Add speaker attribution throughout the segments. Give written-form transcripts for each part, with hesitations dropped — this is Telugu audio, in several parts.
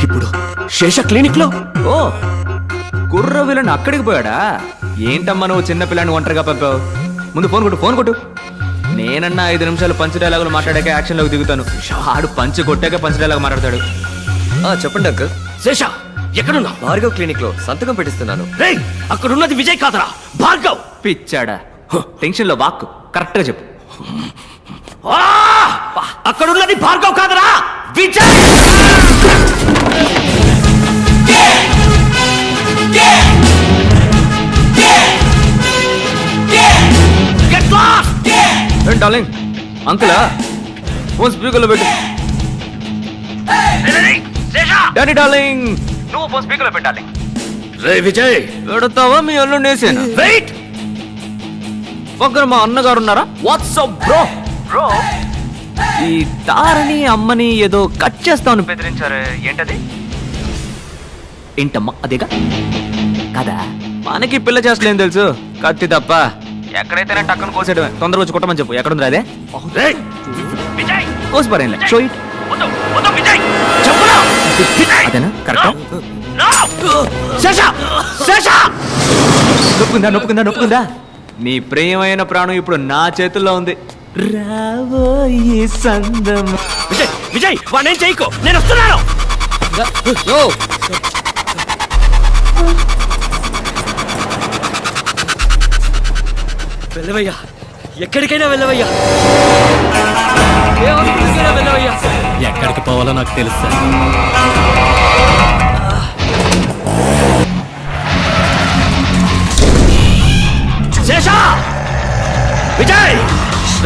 Speaker 1: ఇప్పుడు శేష క్లినిక్ లో.
Speaker 2: ఓ కుర్ర విలన్ అక్కడికి పోయాడా? ఏంటమ్మా నువ్వు చిన్న పిల్లని ఒంటరిగా పంపావు? ముందు ఫోన్ కొట్టు. నేనన్నా 5 నిమిషాలు పంచ్ డైలాగులు మాట్లాడాక యాక్షన్లోకి దిగుతాను. ఆడు పంచ్ కొట్టాక పంచ్ డైలాగ్ మాట్లాడతాడు.
Speaker 3: చెప్పండి అంకుల్.
Speaker 1: శేష ఎక్కడున్నా?
Speaker 3: భార్గవ్ క్లినిక్ లో సంతకం పెట్టిస్తున్నాను.
Speaker 1: రేయ్, అక్కడున్నది విజయ్ కాదరా, భార్గవ్.
Speaker 2: పిచ్చాడా? టెన్షన్ లో వాక్కు కరెక్ట్ గా చెప్పు.
Speaker 1: ఆ! అక్కడున్నది భార్గవ్ కాదరా, విజయ్. Get lost!
Speaker 2: ఏం డార్లింగ్, అంకులా ఫోన్ స్పీకర్ లో పెట్టు. డాడీ డార్లింగ్, నువ్వు ఫోన్ స్పీకర్ లో పెట్టాలి.
Speaker 1: రే విజయ్,
Speaker 2: పెడతావా మీ అల్లు నేసేనా?
Speaker 1: వెయిట్.
Speaker 2: పక్కన మా అన్నగారు ఉన్నారా?
Speaker 1: WhatsApp bro.
Speaker 2: ఈ తారని అమ్మని ఏదో కట్ చేస్తామని బెదిరించారు. ఏంటది? ఏంటమ్మా అదేగా కదా? మనకి పిల్ల చేస్తలేం తెలుసు, కత్తి తప్ప. ఎక్కడైతేనే టక్కన కోసేయడమే. తొందరగా వచ్చి కొట్టమని చెప్పు. ఎక్కడుంది అదే?
Speaker 1: రేయ్ విజయ్,
Speaker 2: కోసి పరేంలే. Show it.
Speaker 1: వద్దు విజయ్, చెప్పురా.
Speaker 2: అదేనా కరెక్టా?
Speaker 1: శేష శేష,
Speaker 2: నొప్పుకుందా? నీ ప్రియమైన ప్రాణం ఇప్పుడు నా చేతుల్లో ఉంది. రాబోయే సందం.
Speaker 1: విజయ్ వాణ్ణేం చేయకు, నేను వస్తున్నాను. వెళ్ళవయ్యా, ఎక్కడికైనా వెళ్ళవయ్యా, వెళ్ళవయ్యా.
Speaker 4: ఎక్కడికి పోవాలో నాకు తెలుసు.
Speaker 1: శేష, విజయ్,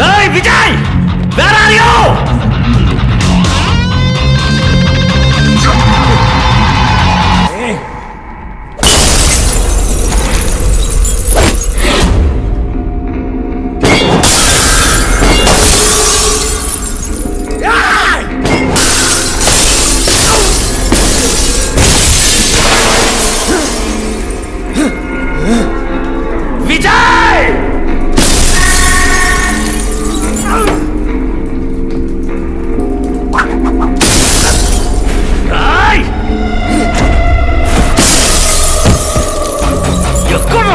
Speaker 1: రేయ్ Vijay, where are you? Vijay! రేయ్! ఎక్కడ?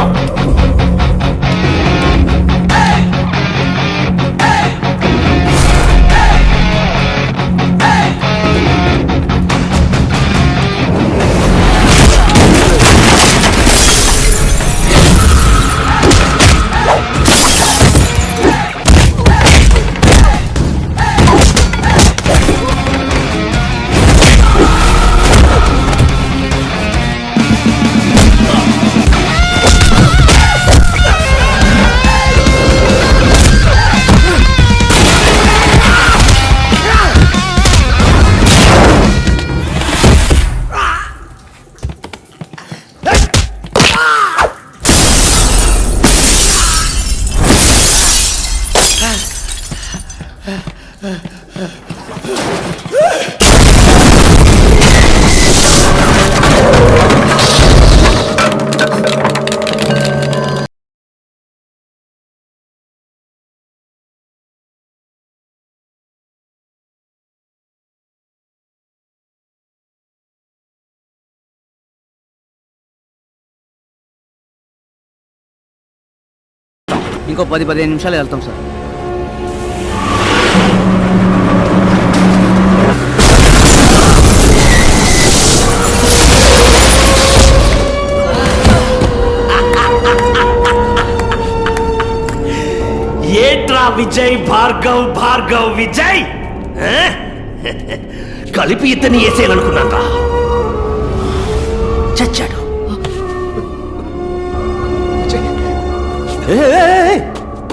Speaker 5: ఇంకో 10-15 నిమిషాలు వెళ్తాం సార్.
Speaker 1: ఏట్రా విజయ్, భార్గవ్ విజయ్, కలిపి ఇతన్ని వేసేయాలనుకున్నాక చచ్చాడు.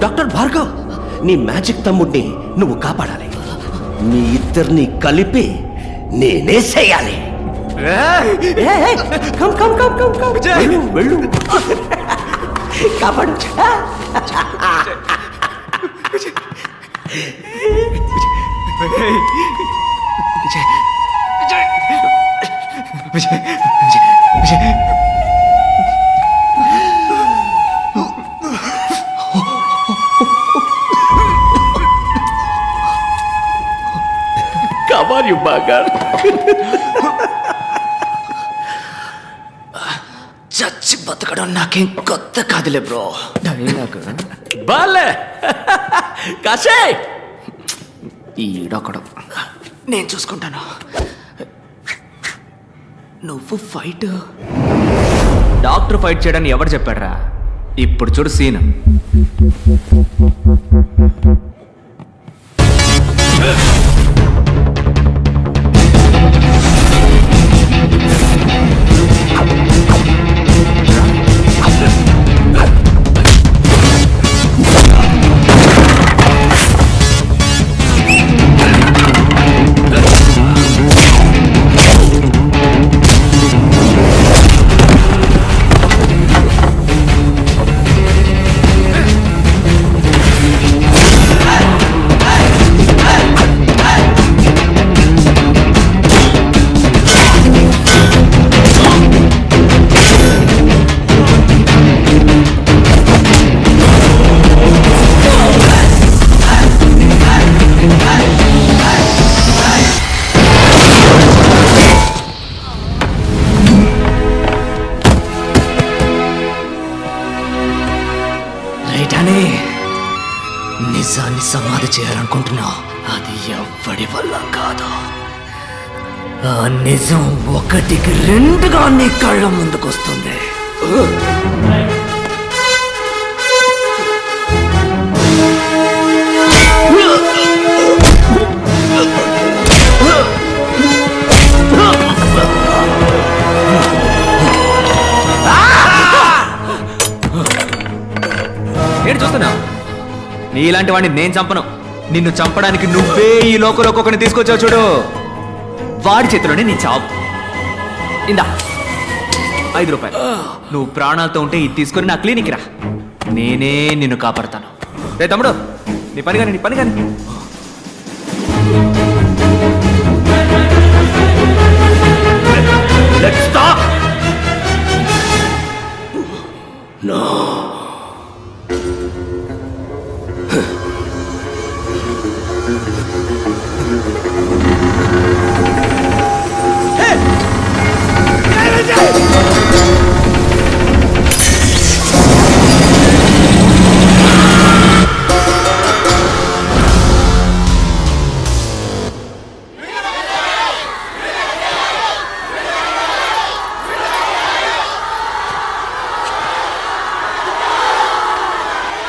Speaker 1: డాక్టర్ భార్గవ్, నీ మ్యాజిక్ తమ్ముడిని నువ్వు కాపాడాలి. మీ ఇద్దరిని కలిపి నేనేసేయాలి. వెళ్ళు కాపాడు. కమాన్ యు బాగా
Speaker 2: చచ్చి బతకడం నాకేం కొత్త కాదులే బ్రో.
Speaker 1: బాలే కాశే
Speaker 2: ఈడొకడు నేను చూసుకుంటాను. నువ్వు ఫైట్ డాక్టర్ ఫైట్ చేయడానికి ఎవరు చెప్పాడ్రా? ఇప్పుడు చూడు సీన్. రైటానే నిజాన్ని సమాధి చేయాలనుకుంటున్నా, అది ఎవ్వడి వల్ల కాదు. ఆ నిజం ఒకటికి రెండుగా నీ కళ్ళ ముందుకొస్తుంది. ఏంటి చూస్తున్నా? నీలాంటి వాడిని నేను చంపను. నిన్ను చంపడానికి నువ్వే ఈ లోకంలో ఒక్కొక్కరిని తీసుకొచ్చావు చూడు. వాడి చేతిలోనే నీ చావు. ఇందా 5 రూపాయలు. నువ్వు ప్రాణాలతో ఉంటే ఇది తీసుకొని నా క్లినిక్ రా, నేనే నిన్ను కాపాడతాను. రే తమ్ముడు, నీ పని కానీ.
Speaker 1: Let's stop. నో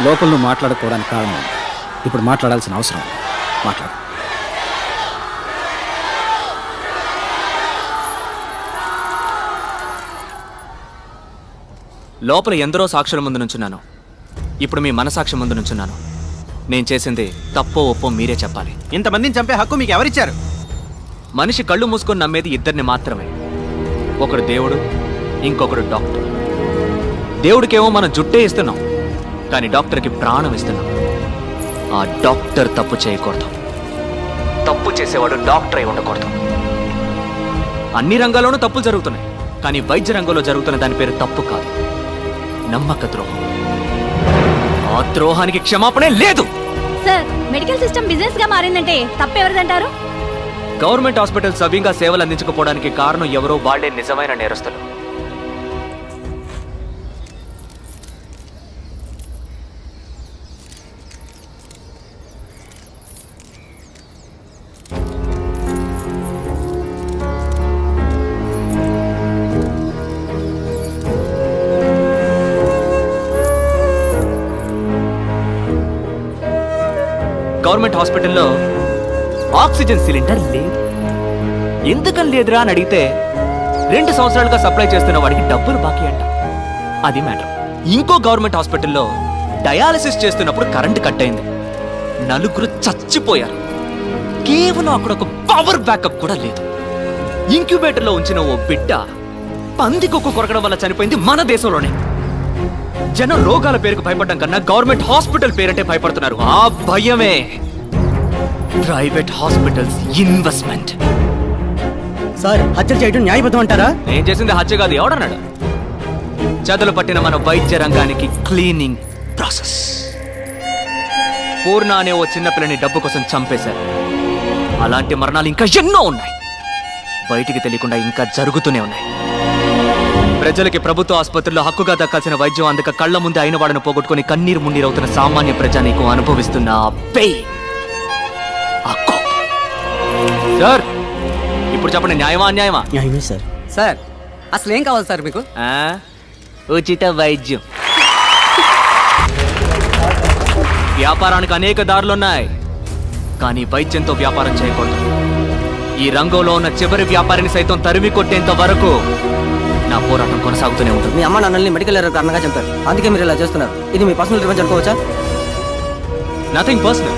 Speaker 5: లోపల నువ్వు మాట్లాడుకోవడానికి కారణం ఇప్పుడు మాట్లాడాల్సిన అవసరం. మాట్లాడు.
Speaker 2: లోపల ఎందరో సాక్షుల ముందు నుంచున్నాను, ఇప్పుడు మీ మనసాక్షి ముందు నుంచున్నాను. నేను చేసింది తప్పో ఒప్పో మీరే చెప్పాలి.
Speaker 5: ఇంతమందిని చంపే హక్కు మీకు ఎవరిచ్చారు?
Speaker 2: మనిషి కళ్ళు మూసుకొని నమ్మేది ఇద్దరిని మాత్రమే. ఒకడు దేవుడు, ఇంకొకడు డాక్టర్. దేవుడికేమో మనం జుట్టే ఇస్తున్నాం, కానీ డాక్టర్కి ప్రాణం ఇస్తున్నాం. ఆ డాక్టర్ తప్పు చేయకూడదు. తప్పు చేసేవాడు డాక్టర్ అయి ఉండకూడదు. అన్ని రంగాల్లోనూ తప్పులు జరుగుతున్నాయి, కానీ వైద్య రంగంలో జరుగుతున్న దాని పేరు తప్పు కాదు, నమ్మక ద్రోహం. ఆ ద్రోహానికి క్షమాపణే లేదు.
Speaker 6: సార్, మెడికల్ సిస్టమ్ బిజినెస్ గా మారిందంటే తప్పెవరిదంటారు?
Speaker 2: గవర్నమెంట్ హాస్పిటల్ సవ్యంగా సేవలు అందించకపోవడానికి కారణం ఎవరో వాళ్లే నిజమైన నేరస్తులు. గవర్నమెంట్ హాస్పిటల్లో ఆక్సిజన్ సిలిండర్ లేదు. ఎందుకని లేదురా అని అడిగితే 2 సంవత్సరాలుగా సప్లై చేస్తున్న వాడికి డబ్బులు బాకీ అంట. అది మ్యాటర్. ఇంకో గవర్నమెంట్ హాస్పిటల్లో డయాలసిస్ చేస్తున్నప్పుడు కరెంట్ కట్ అయింది. 4 చచ్చిపోయారు. కేవలం అక్కడ ఒక పవర్ బ్యాకప్ కూడా లేదు. ఇంక్యుబేటర్లో ఉంచిన ఓ బిడ్డ పందికొక్కు కొరకడం వల్ల చనిపోయింది మన దేశంలోనే. జనం రోగాల పేరుకు భయపడడం కన్నా గవర్నమెంట్ హాస్పిటల్ పేరంటే భయపడుతున్నారు. ఆ భయమే ప్రైవేట్ హాస్పిటల్స్ ఇన్వెస్ట్మెంట్.
Speaker 5: సార్, హత్య చేయడం న్యాయబద్ధం అంటారా?
Speaker 2: నేను చేసింది హత్య కాదు. ఎవడన్నాడు? చదులు పట్టిన మన వైద్య రంగానికి క్లీనింగ్ ప్రాసెస్. పూర్ణ అనే ఓ చిన్నపిల్లని డబ్బు కోసం చంపేశారు. అలాంటి మరణాలు ఇంకా ఎన్నో ఉన్నాయి, బయటికి తెలియకుండా ఇంకా జరుగుతూనే ఉన్నాయి. ప్రజలకి ప్రభుత్వ ఆసుపత్రుల్లో హక్కుగా దక్కాల్సిన వైద్యం అందక కళ్ళ ముందే అయిన వాడిని పోగొట్టుకుని కన్నీరు మున్నీరవుతున్న సామాన్య ప్రజానీకం అనుభవిస్తున్న ఆ పెయిన్, ఆ కోపం. సార్ ఇప్పుడు చెప్పండి, న్యాయమా అన్యాయమా?
Speaker 5: న్యాయమే సార్.
Speaker 7: సార్ అసలు ఏం కావాలి సార్ మీకు?
Speaker 2: ఆ? ఉచిత వైద్యం. వ్యాపారానికి అనేక దారులున్నాయి, కానీ వైద్యంతో వ్యాపారం చేయకూడదు. ఈ రంగంలో ఉన్న చివరి వ్యాపారిని సైతం తరిమి కొట్టేంత వరకు నా పోరాటం కొనసాగుతూనే ఉంటుంది.
Speaker 7: మీ అమ్మ నాన్నల్ని మెడికల్ ఎర్రర్ కారణంగా చంపారు, అందుకే మీరు ఇలా చేస్తున్నారు. ఇది మీ పర్సనల్ రివెంజ్ అనుకోవచ్చా?
Speaker 2: Nothing personal.